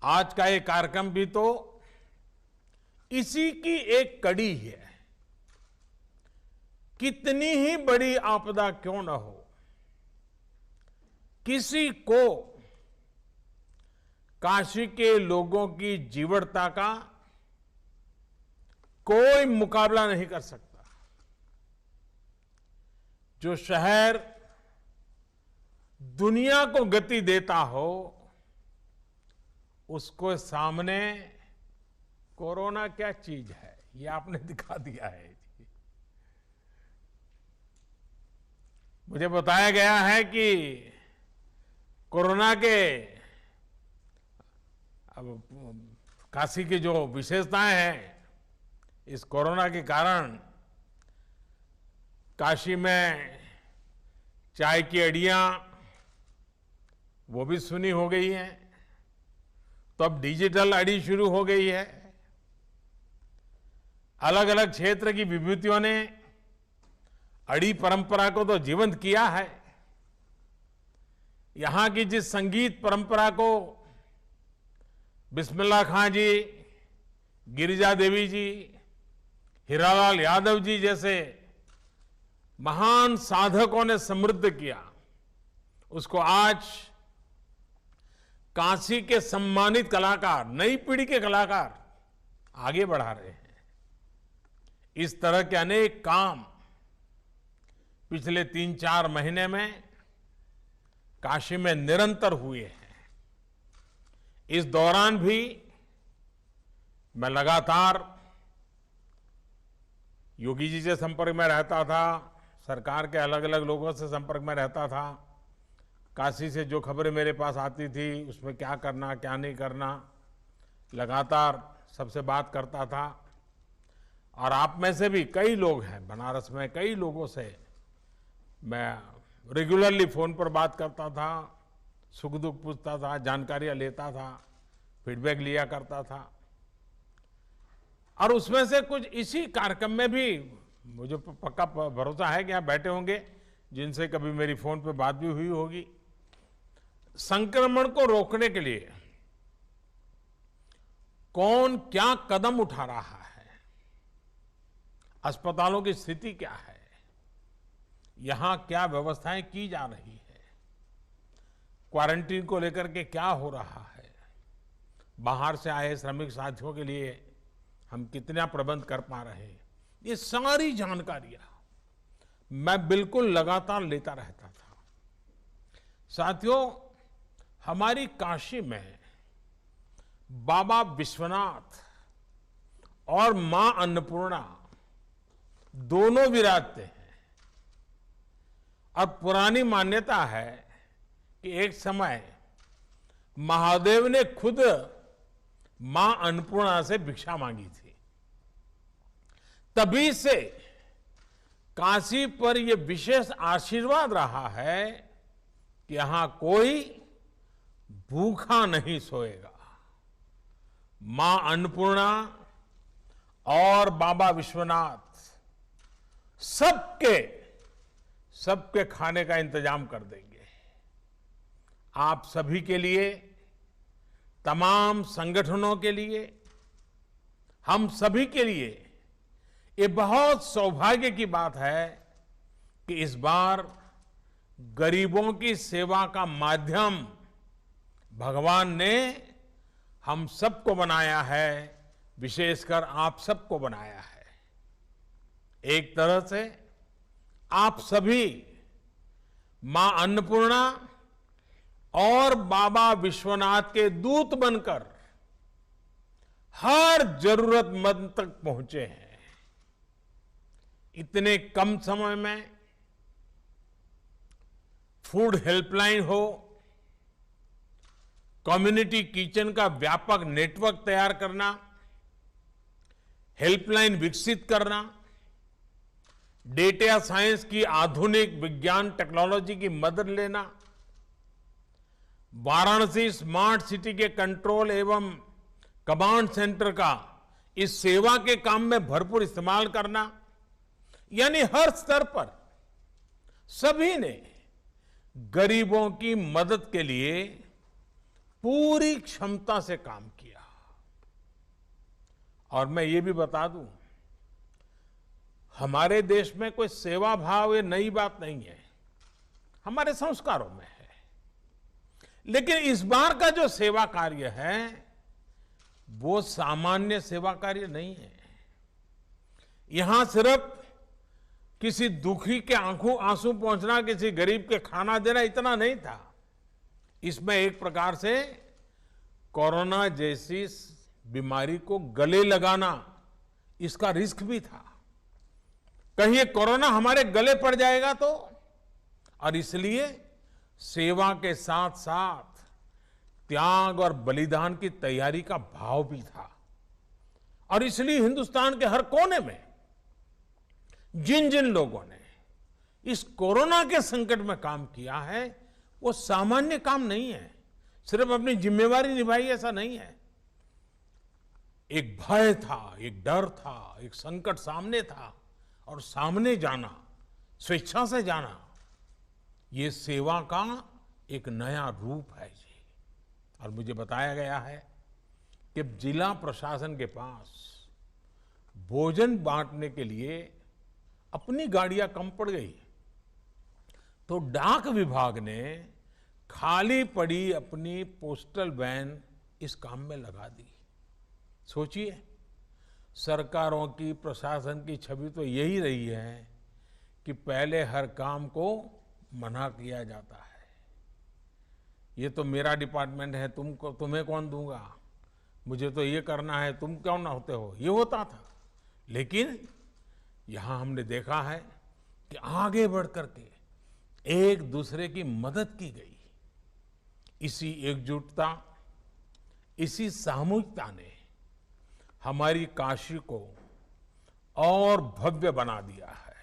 Speaker 7: आज का ये कार्यक्रम भी तो इसी की एक कड़ी है। कितनी ही बड़ी आपदा क्यों न हो, किसी को काशी के लोगों की जीवटता का कोई मुकाबला नहीं कर सकता। जो शहर दुनिया को गति देता हो, उसको सामने कोरोना क्या चीज है, ये आपने दिखा दिया है। मुझे बताया गया है कि कोरोना के अब काशी की जो विशेषताएं हैं, इस कोरोना के कारण काशी में चाय की अड़ियां वो भी सुनी हो गई हैं। तो अब डिजिटल अड़ी शुरू हो गई है। अलग अलग क्षेत्र की विभूतियों ने अड़ी परंपरा को तो जीवंत किया है। यहां की जिस संगीत परंपरा को बिस्मिल्लाह खां जी, गिरिजा देवी जी, हीरालाल यादव जी जैसे महान साधकों ने समृद्ध किया, उसको आज काशी के सम्मानित कलाकार, नई पीढ़ी के कलाकार आगे बढ़ा रहे हैं। इस तरह के अनेक काम पिछले 3-4 महीने में काशी में निरंतर हुए हैं। इस दौरान भी मैं लगातार योगी जी से संपर्क में रहता था, सरकार के अलग अलग लोगों से संपर्क में रहता था। काशी से जो खबरें मेरे पास आती थी, उसमें क्या करना क्या नहीं करना, लगातार सबसे बात करता था। और आप में से भी कई लोग हैं, बनारस में कई लोगों से मैं रेगुलरली फोन पर बात करता था, सुख दुख पूछता था, जानकारियां लेता था, फीडबैक लिया करता था। और उसमें से कुछ इसी कार्यक्रम में भी मुझे पक्का भरोसा है कि आप बैठे होंगे जिनसे कभी मेरी फोन पे बात भी हुई होगी। संक्रमण को रोकने के लिए कौन क्या कदम उठा रहा है, अस्पतालों की स्थिति क्या है, यहां क्या व्यवस्थाएं की जा रही है, क्वारंटीन को लेकर के क्या हो रहा है, बाहर से आए श्रमिक साथियों के लिए हम कितना प्रबंध कर पा रहे हैं, ये सारी जानकारियां मैं बिल्कुल लगातार लेता रहता था। साथियों, हमारी काशी में बाबा विश्वनाथ और मां अन्नपूर्णा दोनों विराजते हैं। और पुरानी मान्यता है कि एक समय महादेव ने खुद मां अन्नपूर्णा से भिक्षा मांगी थी। तभी से काशी पर यह विशेष आशीर्वाद रहा है कि यहां कोई भूखा नहीं सोएगा। मां अन्नपूर्णा और बाबा विश्वनाथ सबके खाने का इंतजाम कर देंगे। आप सभी के लिए, तमाम संगठनों के लिए, हम सभी के लिए ये बहुत सौभाग्य की बात है कि इस बार गरीबों की सेवा का माध्यम भगवान ने हम सबको बनाया है, विशेषकर आप सबको बनाया है। एक तरह से आप सभी मां अन्नपूर्णा और बाबा विश्वनाथ के दूत बनकर हर जरूरतमंद तक पहुंचे हैं। इतने कम समय में फूड हेल्पलाइन हो, कम्युनिटी किचन का व्यापक नेटवर्क तैयार करना, हेल्पलाइन विकसित करना, डेटा साइंस की आधुनिक विज्ञान टेक्नोलॉजी की मदद लेना, वाराणसी स्मार्ट सिटी के कंट्रोल एवं कमांड सेंटर का इस सेवा के काम में भरपूर इस्तेमाल करना, यानी हर स्तर पर सभी ने गरीबों की मदद के लिए पूरी क्षमता से काम किया। और मैं ये भी बता दूं, हमारे देश में कोई सेवा भाव ये नई बात नहीं है, हमारे संस्कारों में है। लेकिन इस बार का जो सेवा कार्य है वो सामान्य सेवा कार्य नहीं है। यहां सिर्फ किसी दुखी के आंखों आंसू पहुंचना, किसी गरीब के खाना देना, इतना नहीं था। इसमें एक प्रकार से कोरोना जैसी बीमारी को गले लगाना, इसका रिस्क भी था। कहीं ये कोरोना हमारे गले पड़ जाएगा तो, और इसलिए सेवा के साथ साथ त्याग और बलिदान की तैयारी का भाव भी था। और इसलिए हिंदुस्तान के हर कोने में जिन जिन लोगों ने इस कोरोना के संकट में काम किया है वो सामान्य काम नहीं है, सिर्फ अपनी जिम्मेवारी निभाई ऐसा नहीं है। एक भय था, एक डर था, एक संकट सामने था, और सामने जाना, स्वेच्छा से जाना, ये सेवा का एक नया रूप है जी। और मुझे बताया गया है कि जिला प्रशासन के पास भोजन बांटने के लिए अपनी गाड़ियां कम पड़ गई, तो डाक विभाग ने खाली पड़ी अपनी पोस्टल वैन इस काम में लगा दी। सोचिए, सरकारों की, प्रशासन की छवि तो यही रही है कि पहले हर काम को मना किया जाता है। ये तो मेरा डिपार्टमेंट है, तुम्हें कौन दूंगा, मुझे तो ये करना है, तुम क्यों ना होते हो, ये होता था। लेकिन यहां हमने देखा है कि आगे बढ़ करके एक दूसरे की मदद की गई। इसी एकजुटता, इसी सामूहिकता ने हमारी काशी को और भव्य बना दिया है।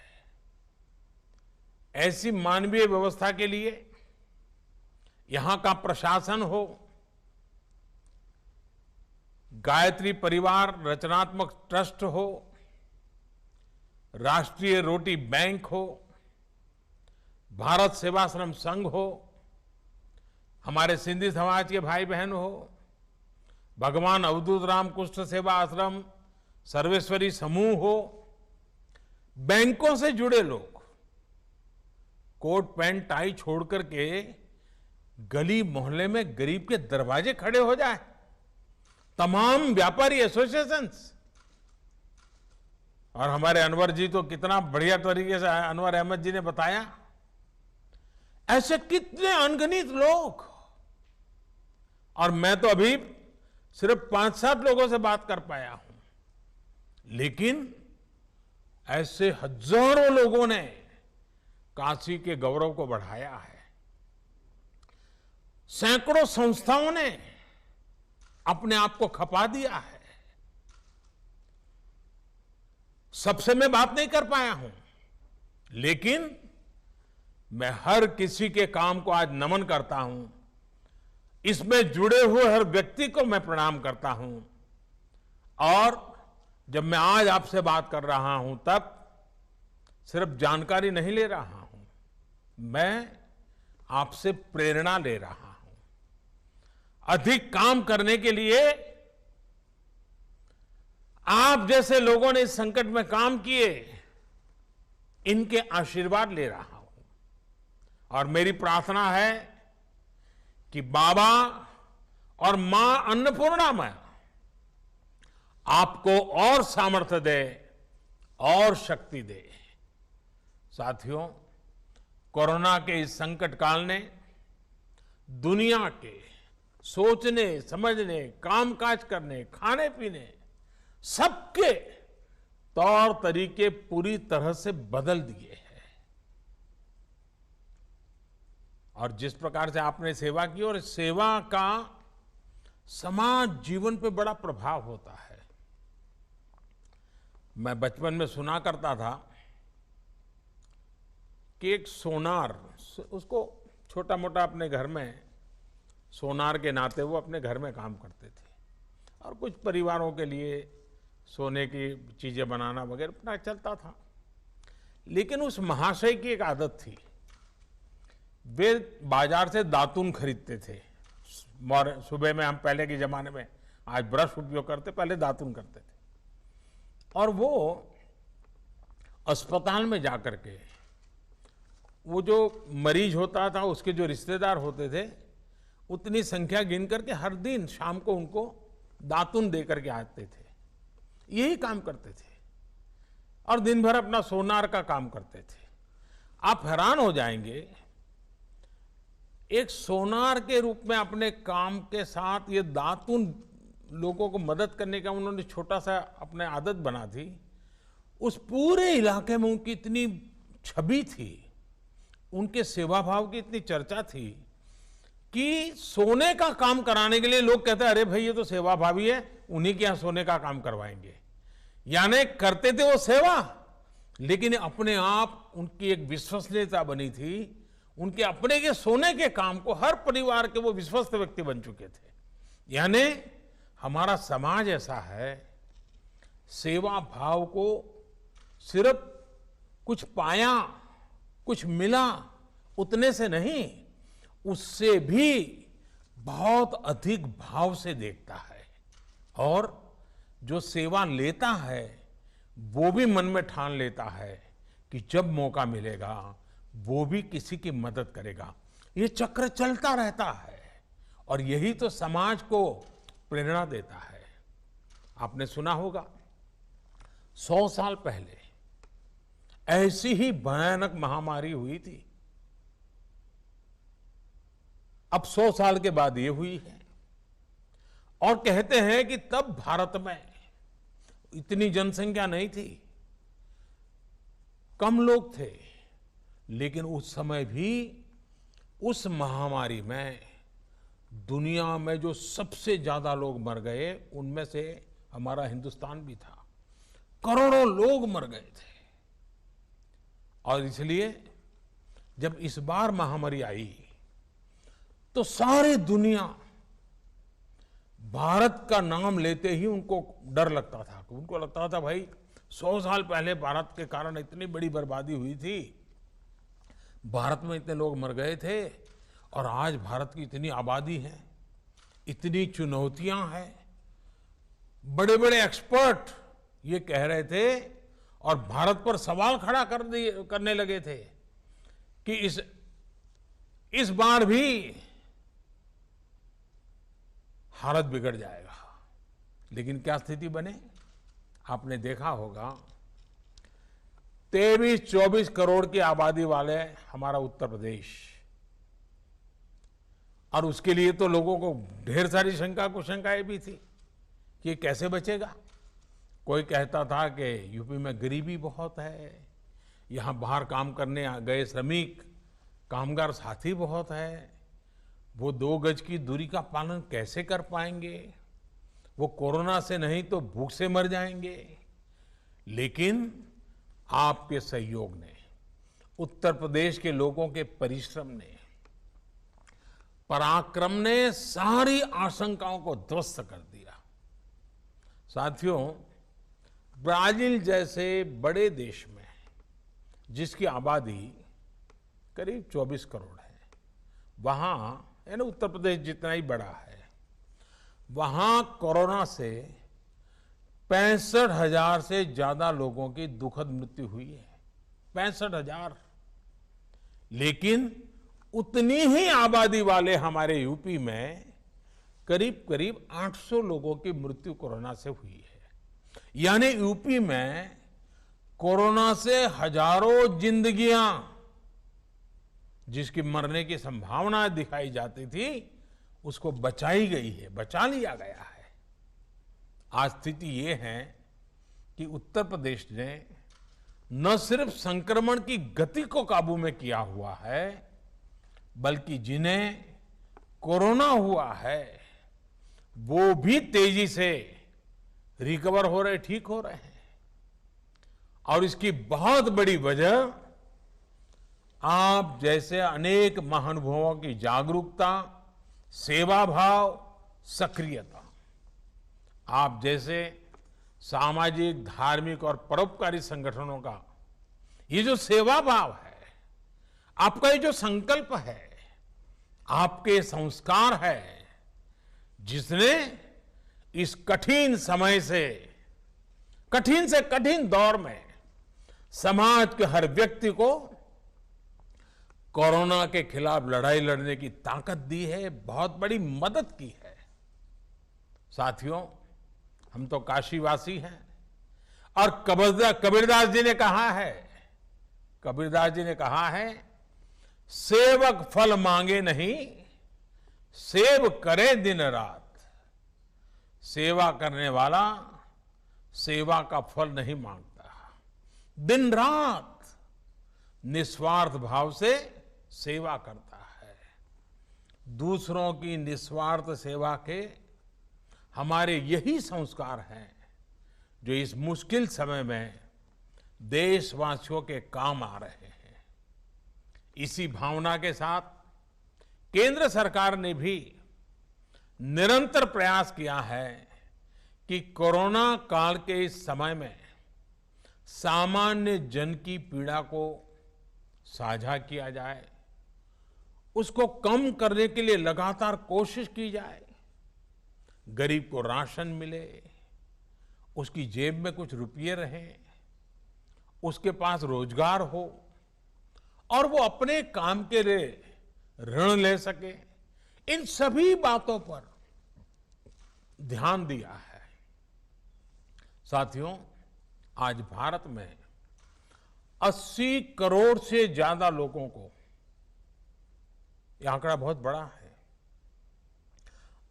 Speaker 7: ऐसी मानवीय व्यवस्था के लिए यहां का प्रशासन हो, गायत्री परिवार रचनात्मक ट्रस्ट हो, राष्ट्रीय रोटी बैंक हो, भारत सेवाश्रम संघ हो, हमारे सिंधी समाज के भाई बहन हो, भगवान अवधूत राम कुष्ठ सेवा आश्रम, सर्वेश्वरी समूह हो, बैंकों से जुड़े लोग कोट पैंट टाई छोड़ करके गली मोहल्ले में गरीब के दरवाजे खड़े हो जाए, तमाम व्यापारी एसोसिएशंस। और हमारे अनवर जी तो कितना बढ़िया तरीके से, अनवर अहमद जी ने बताया, ऐसे कितने अनगिनत लोग। और मैं तो अभी सिर्फ 5-7 लोगों से बात कर पाया हूं, लेकिन ऐसे हजारों लोगों ने काशी के गौरव को बढ़ाया है। सैकड़ों संस्थाओं ने अपने आप को खपा दिया है। सबसे मैं बात नहीं कर पाया हूं, लेकिन मैं हर किसी के काम को आज नमन करता हूं। इसमें जुड़े हुए हर व्यक्ति को मैं प्रणाम करता हूं। और जब मैं आज आपसे बात कर रहा हूं तब सिर्फ जानकारी नहीं ले रहा हूं, मैं आपसे प्रेरणा ले रहा हूं। अधिक काम करने के लिए आप जैसे लोगों ने इस संकट में काम किए, इनके आशीर्वाद ले रहा हूं। और मेरी प्रार्थना है कि बाबा और मां अन्नपूर्णा में आपको और सामर्थ्य दे और शक्ति दे। साथियों, कोरोना के इस संकट काल ने दुनिया के सोचने, समझने, कामकाज करने, खाने पीने, सबके तौर तरीके पूरी तरह से बदल दिए हैं। और जिस प्रकार से आपने सेवा की, और सेवा का समाज जीवन पे बड़ा प्रभाव होता है। मैं बचपन में सुना करता था कि एक सोनार, उसको छोटा मोटा अपने घर में सोनार के नाते वो अपने घर में काम करते थे और कुछ परिवारों के लिए सोने की चीजें बनाना वगैरह अपना चलता था। लेकिन उस महाशय की एक आदत थी, वे बाजार से दातुन खरीदते थे। सुबह में, हम पहले के जमाने में आज ब्रश उपयोग करते, पहले दातुन करते थे। और वो अस्पताल में जाकर के वो जो मरीज होता था उसके जो रिश्तेदार होते थे उतनी संख्या गिन करके हर दिन शाम को उनको दातुन दे करके आते थे। यही काम करते थे और दिन भर अपना सोनार का काम करते थे। आप हैरान हो जाएंगे, एक सोनार के रूप में अपने काम के साथ ये दातुन लोगों को मदद करने का उन्होंने छोटा सा अपने आदत बना थी। उस पूरे इलाके में उनकी इतनी छवि थी, उनके सेवा भाव की इतनी चर्चा थी कि सोने का काम कराने के लिए लोग कहते हैं अरे भाई ये तो सेवा भावी है, उन्हीं के यहां सोने का काम करवाएंगे। यानी करते थे वो सेवा, लेकिन अपने आप उनकी एक विश्वसनीयता बनी थी। उनके अपने के सोने के काम को हर परिवार के वो विश्वस्त व्यक्ति बन चुके थे। यानी हमारा समाज ऐसा है, सेवा भाव को सिर्फ कुछ पाया, कुछ मिला उतने से नहीं, उससे भी बहुत अधिक भाव से देखता है। और जो सेवा लेता है वो भी मन में ठान लेता है कि जब मौका मिलेगा वो भी किसी की मदद करेगा। ये चक्र चलता रहता है और यही तो समाज को प्रेरणा देता है। आपने सुना होगा 100 साल पहले ऐसी ही भयानक महामारी हुई थी, अब 100 साल के बाद ये हुई है। और कहते हैं कि तब भारत में इतनी जनसंख्या नहीं थी, कम लोग थे, लेकिन उस समय भी उस महामारी में दुनिया में जो सबसे ज्यादा लोग मर गए उनमें से हमारा हिंदुस्तान भी था। करोड़ों लोग मर गए थे। और इसलिए जब इस बार महामारी आई तो सारी दुनिया भारत का नाम लेते ही उनको डर लगता था। उनको लगता था भाई 100 साल पहले भारत के कारण इतनी बड़ी बर्बादी हुई थी, भारत में इतने लोग मर गए थे और आज भारत की इतनी आबादी है, इतनी चुनौतियां हैं। बड़े बड़े एक्सपर्ट ये कह रहे थे और भारत पर सवाल खड़ा करने लगे थे कि इस बार भी हालत बिगड़ जाएगा। लेकिन क्या स्थिति बने, आपने देखा होगा 23-24 करोड़ की आबादी वाले हमारा उत्तर प्रदेश, और उसके लिए तो लोगों को ढेर सारी शंका कुशंकाएं भी थी कि ये कैसे बचेगा। कोई कहता था कि यूपी में गरीबी बहुत है, यहां बाहर काम करने गए श्रमिक कामगार साथी बहुत है, वो 2 गज की दूरी का पालन कैसे कर पाएंगे, वो कोरोना से नहीं तो भूख से मर जाएंगे। लेकिन आपके सहयोग ने, उत्तर प्रदेश के लोगों के परिश्रम ने, पराक्रम ने सारी आशंकाओं को ध्वस्त कर दिया। साथियों, ब्राजील जैसे बड़े देश में जिसकी आबादी करीब 24 करोड़ है, वहां यानी उत्तर प्रदेश जितना ही बड़ा है, वहां कोरोना से 65,000 से ज्यादा लोगों की दुखद मृत्यु हुई है। 65,000। लेकिन उतनी ही आबादी वाले हमारे यूपी में करीब करीब 800 लोगों की मृत्यु कोरोना से हुई है। यानी यूपी में कोरोना से हजारों जिंदगियां जिसकी मरने की संभावना दिखाई जाती थी उसको बचाई गई है, बचा लिया गया है। आज स्थिति ये है कि उत्तर प्रदेश ने न सिर्फ संक्रमण की गति को काबू में किया हुआ है, बल्कि जिन्हें कोरोना हुआ है वो भी तेजी से रिकवर हो रहे, ठीक हो रहे हैं। और इसकी बहुत बड़ी वजह आप जैसे अनेक महानुभावों की जागरूकता, सेवा भाव, सक्रियता, आप जैसे सामाजिक, धार्मिक और परोपकारी संगठनों का ये जो सेवा भाव है, आपका ये जो संकल्प है, आपके संस्कार है, जिसने इस कठिन समय से कठिन दौर में समाज के हर व्यक्ति को कोरोना के खिलाफ लड़ाई लड़ने की ताकत दी है, बहुत बड़ी मदद की है। साथियों, हम तो काशीवासी हैं और कबीरदास जी ने कहा है, सेवक फल मांगे नहीं, सेव करे दिन रात। सेवा करने वाला सेवा का फल नहीं मांगता, दिन रात निस्वार्थ भाव से सेवा करता है। दूसरों की निस्वार्थ सेवा के हमारे यही संस्कार हैं जो इस मुश्किल समय में देशवासियों के काम आ रहे हैं। इसी भावना के साथ केंद्र सरकार ने भी निरंतर प्रयास किया है कि कोरोना काल के इस समय में सामान्य जन की पीड़ा को साझा किया जाए, उसको कम करने के लिए लगातार कोशिश की जाए। गरीब को राशन मिले, उसकी जेब में कुछ रुपये रहें, उसके पास रोजगार हो और वो अपने काम के लिए ऋण ले सके। इन सभी बातों पर ध्यान दिया है। साथियों, आज भारत में 80 करोड़ से ज्यादा लोगों को, यह आंकड़ा बहुत बड़ा है,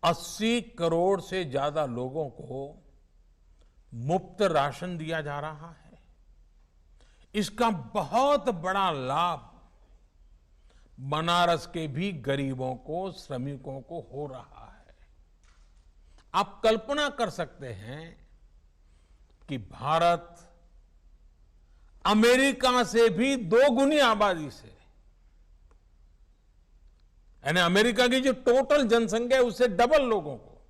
Speaker 7: 80 करोड़ से ज्यादा लोगों को मुफ्त राशन दिया जा रहा है। इसका बहुत बड़ा लाभ बनारस के भी गरीबों को, श्रमिकों को हो रहा है। आप कल्पना कर सकते हैं कि भारत अमेरिका से भी 2 गुनी आबादी से, यानी अमेरिका की जो टोटल जनसंख्या है उससे डबल लोगों को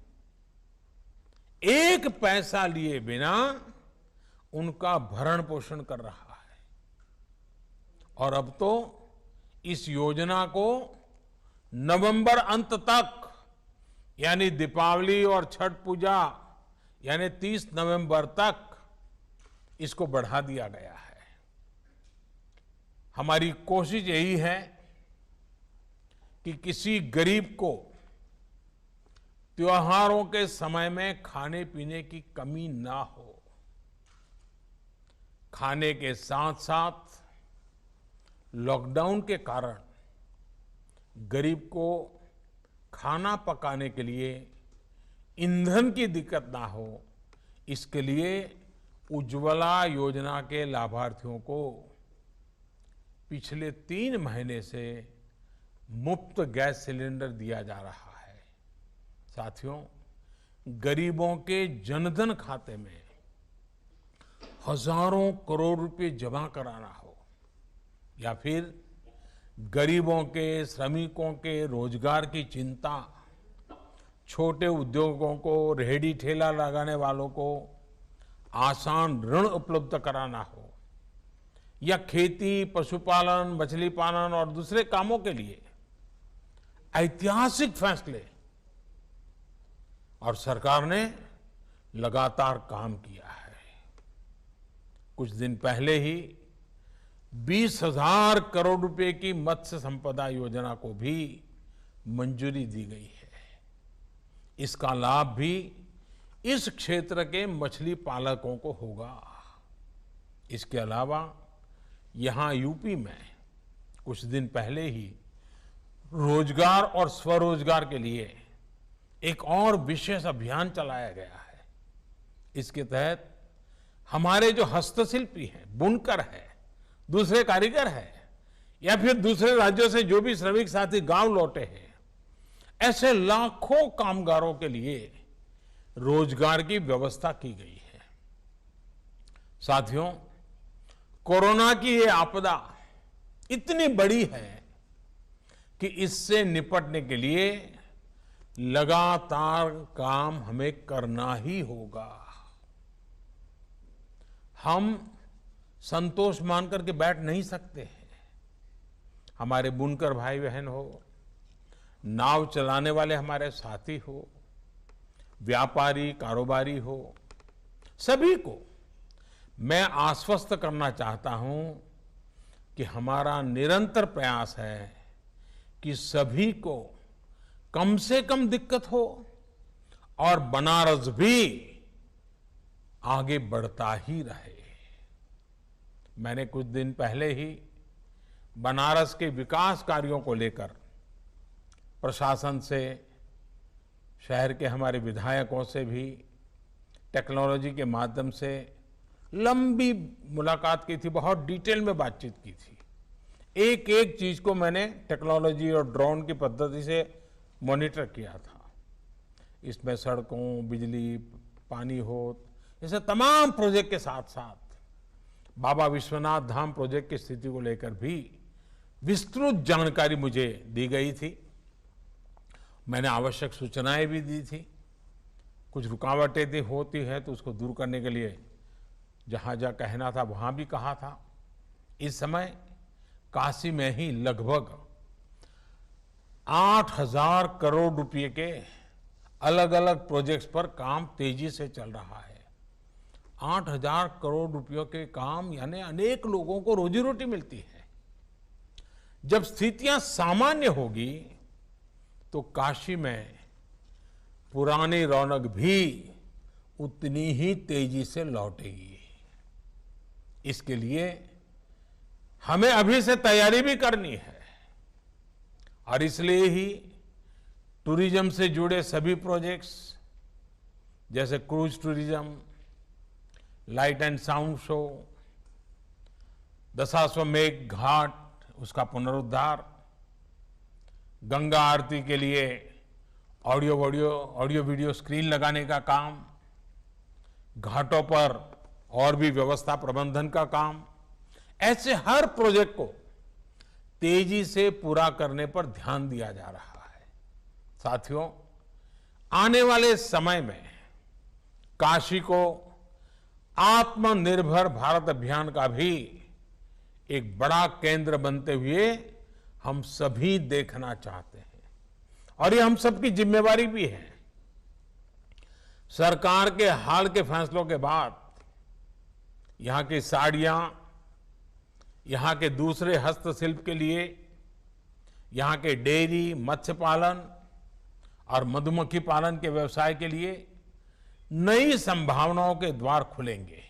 Speaker 7: एक पैसा लिए बिना उनका भरण पोषण कर रहा है। और अब तो इस योजना को नवंबर अंत तक, यानी दीपावली और छठ पूजा यानी 30 नवंबर तक इसको बढ़ा दिया गया है। हमारी कोशिश यही है कि किसी गरीब को त्योहारों के समय में खाने पीने की कमी ना हो। खाने के साथ साथ लॉकडाउन के कारण गरीब को खाना पकाने के लिए ईंधन की दिक्कत ना हो, इसके लिए उज्ज्वला योजना के लाभार्थियों को पिछले 3 महीने से मुफ्त गैस सिलेंडर दिया जा रहा है। साथियों, गरीबों के जनधन खाते में हजारों करोड़ रुपए जमा कराना हो या फिर गरीबों के, श्रमिकों के रोजगार की चिंता, छोटे उद्योगों को, रेहड़ी ठेला लगाने वालों को आसान ऋण उपलब्ध कराना हो या खेती, पशुपालन, मछली पालन और दूसरे कामों के लिए ऐतिहासिक फैसले, और सरकार ने लगातार काम किया है। कुछ दिन पहले ही 20,000 करोड़ रुपए की मत्स्य संपदा योजना को भी मंजूरी दी गई है। इसका लाभ भी इस क्षेत्र के मछली पालकों को होगा। इसके अलावा यहां यूपी में कुछ दिन पहले ही रोजगार और स्वरोजगार के लिए एक और विशेष अभियान चलाया गया है। इसके तहत हमारे जो हस्तशिल्पी हैं, बुनकर है, दूसरे कारीगर है या फिर दूसरे राज्यों से जो भी श्रमिक साथी गांव लौटे हैं, ऐसे लाखों कामगारों के लिए रोजगार की व्यवस्था की गई है। साथियों, कोरोना की ये आपदा इतनी बड़ी है कि इससे निपटने के लिए लगातार काम हमें करना ही होगा। हम संतोष मान करके बैठ नहीं सकते हैं। हमारे बुनकर भाई बहन हो, नाव चलाने वाले हमारे साथी हो, व्यापारी कारोबारी हो, सभी को मैं आश्वस्त करना चाहता हूं कि हमारा निरंतर प्रयास है कि सभी को कम से कम दिक्कत हो और बनारस भी आगे बढ़ता ही रहे। मैंने कुछ दिन पहले ही बनारस के विकास कार्यों को लेकर प्रशासन से, शहर के हमारे विधायकों से भी टेक्नोलॉजी के माध्यम से लंबी मुलाकात की थी, बहुत डिटेल में बातचीत की थी। एक एक चीज को मैंने टेक्नोलॉजी और ड्रोन की पद्धति से मॉनिटर किया था। इसमें सड़कों, बिजली, पानी हो, ऐसे तमाम प्रोजेक्ट के साथ साथ बाबा विश्वनाथ धाम प्रोजेक्ट की स्थिति को लेकर भी विस्तृत जानकारी मुझे दी गई थी। मैंने आवश्यक सूचनाएं भी दी थी। कुछ रुकावटें भी होती है तो उसको दूर करने के लिए जहां जहां कहना था वहां भी कहा था। इस समय काशी में ही लगभग 8,000 करोड़ रुपए के अलग अलग प्रोजेक्ट्स पर काम तेजी से चल रहा है। 8,000 करोड़ रुपयों के काम यानी अनेक लोगों को रोजी रोटी मिलती है। जब स्थितियां सामान्य होगी तो काशी में पुरानी रौनक भी उतनी ही तेजी से लौटेगी। इसके लिए हमें अभी से तैयारी भी करनी है और इसलिए ही टूरिज्म से जुड़े सभी प्रोजेक्ट्स जैसे cruise tourism, light and sound show, Dashashwamedh Ghat उसका पुनरुद्धार, गंगा आरती के लिए ऑडियो वीडियो स्क्रीन लगाने का काम, घाटों पर और भी व्यवस्था प्रबंधन का काम, ऐसे हर प्रोजेक्ट को तेजी से पूरा करने पर ध्यान दिया जा रहा है। साथियों, आने वाले समय में काशी को आत्मनिर्भर भारत अभियान का भी एक बड़ा केंद्र बनते हुए हम सभी देखना चाहते हैं और ये हम सबकी जिम्मेवारी भी है। सरकार के हाल के फैसलों के बाद यहां की साड़ियां, यहां के दूसरे हस्तशिल्प के लिए, यहां के डेयरी, मत्स्य पालन और मधुमक्खी पालन के व्यवसाय के लिए नई संभावनाओं के द्वार खुलेंगे।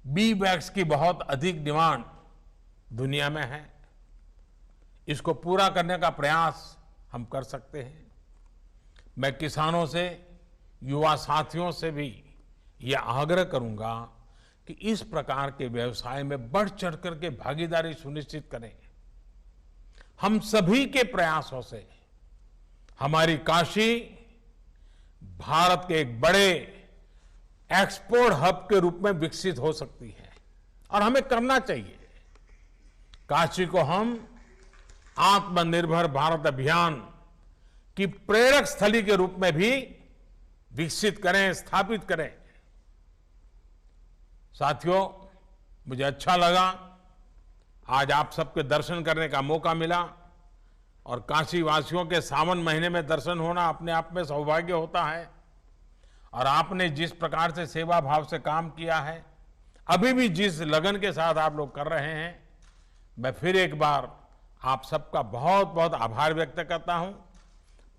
Speaker 7: बी वैक्स की बहुत अधिक डिमांड दुनिया में है। इसको पूरा करने का प्रयास हम कर सकते हैं। मैं किसानों से, युवा साथियों से भी यह आग्रह करूंगा कि इस प्रकार के व्यवसाय में बढ़ चढ़ करके भागीदारी सुनिश्चित करें। हम सभी के प्रयासों से हमारी काशी भारत के एक बड़े एक्सपोर्ट हब के रूप में विकसित हो सकती है और हमें करना चाहिए। काशी को हम आत्मनिर्भर भारत अभियान की प्रेरक स्थली के रूप में भी विकसित करें, स्थापित करें। साथियों, मुझे अच्छा लगा आज आप सबके दर्शन करने का मौका मिला और काशी वासियों के सावन महीने में दर्शन होना अपने आप में सौभाग्य होता है। और आपने जिस प्रकार से सेवा भाव से काम किया है, अभी भी जिस लगन के साथ आप लोग कर रहे हैं, मैं फिर एक बार आप सबका बहुत बहुत आभार व्यक्त करता हूं।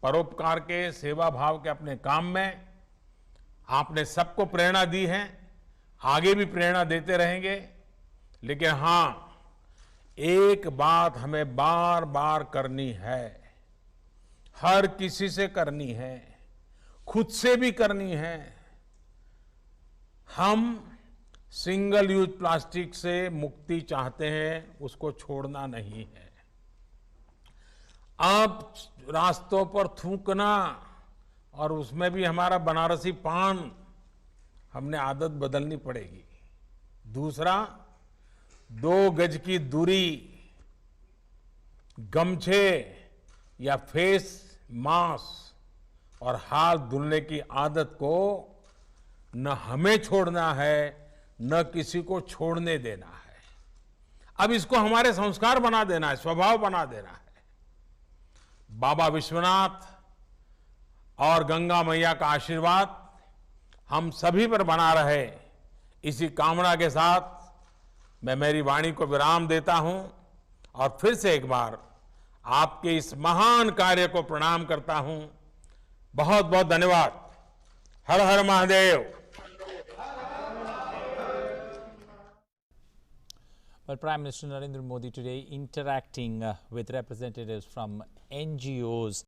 Speaker 7: परोपकार के, सेवा भाव के अपने काम में आपने सबको प्रेरणा दी है, आगे भी प्रेरणा देते रहेंगे। लेकिन हां, एक बात हमें बार बार करनी है, हर किसी से करनी है, खुद से भी करनी है। हम सिंगल यूज प्लास्टिक से मुक्ति चाहते हैं, उसको छोड़ना नहीं है। अब रास्तों पर थूकना और उसमें भी हमारा बनारसी पान, हमने आदत बदलनी पड़ेगी। दूसरा, 2 गज की दूरी, गमछे या फेस मास्क और हाथ धुलने की आदत को न हमें छोड़ना है, न किसी को छोड़ने देना है। अब इसको हमारे संस्कार बना देना है, स्वभाव बना देना है। बाबा विश्वनाथ और गंगा मैया का आशीर्वाद हम सभी पर बना रहे, इसी कामना के साथ मैं मेरी वाणी को विराम देता हूं और फिर से एक बार आपके इस महान कार्य को प्रणाम करता हूं। बहुत बहुत धन्यवाद। हर हर Mahadev.
Speaker 8: Well, Prime Minister Narendra Modi today interacting with representatives from NGOs